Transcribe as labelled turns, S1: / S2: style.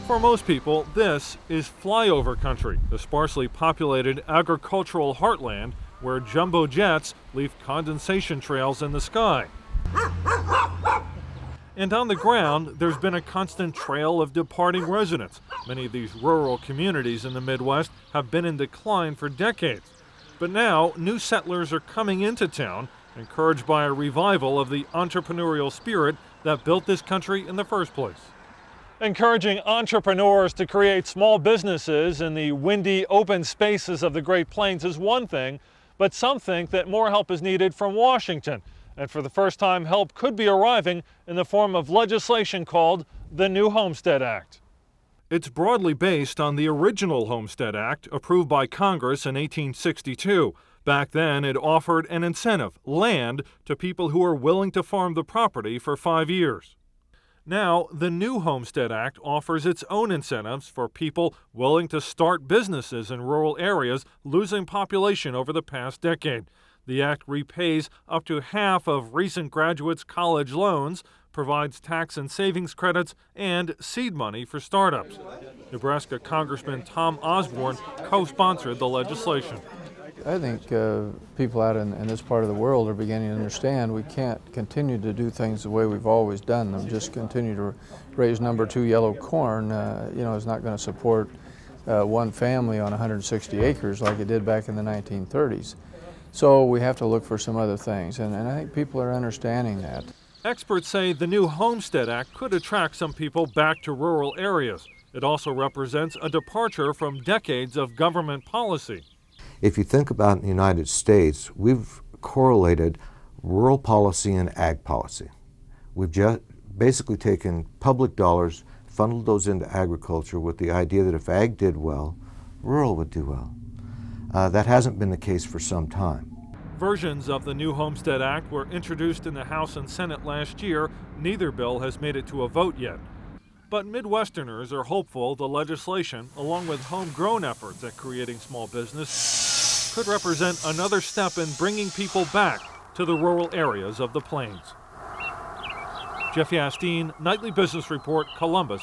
S1: For most people, this is flyover country, the sparsely populated agricultural heartland where jumbo jets leave condensation trails in the sky. And on the ground, there's been a constant trail of departing residents. Many of these rural communities in the Midwest have been in decline for decades. But now, new settlers are coming into town, encouraged by a revival of the entrepreneurial spirit that built this country in the first place. Encouraging entrepreneurs to create small businesses in the windy, open spaces of the Great Plains is one thing, but some think that more help is needed from Washington. And for the first time, help could be arriving in the form of legislation called the New Homestead Act. It's broadly based on the original Homestead Act approved by Congress in 1862. Back then, it offered an incentive, land, to people who are willing to farm the property for 5 years. Now, the new Homestead Act offers its own incentives for people willing to start businesses in rural areas losing population over the past decade. The act repays up to half of recent graduates' college loans, provides tax and savings credits, and seed money for startups. Nebraska Congressman Tom Osborne co-sponsored the legislation.
S2: I think people out in this part of the world are beginning to understand we can't continue to do things the way we've always done them. Just continue to raise number 2 yellow corn, is not going to support one family on 160 acres like it did back in the 1930s. So we have to look for some other things, and I think people are understanding that.
S1: Experts say the new Homestead Act could attract some people back to rural areas. It also represents a departure from decades of government policy.
S3: If you think about in the United States, we've correlated rural policy and ag policy. We've just basically taken public dollars, funneled those into agriculture with the idea that if ag did well, rural would do well. That hasn't been the case for some time.
S1: Versions of the new Homestead Act were introduced in the House and Senate last year. Neither bill has made it to a vote yet. But Midwesterners are hopeful the legislation, along with homegrown efforts at creating small business, could represent another step in bringing people back to the rural areas of the plains. Jeff Yasteen, Nightly Business Report, Columbus,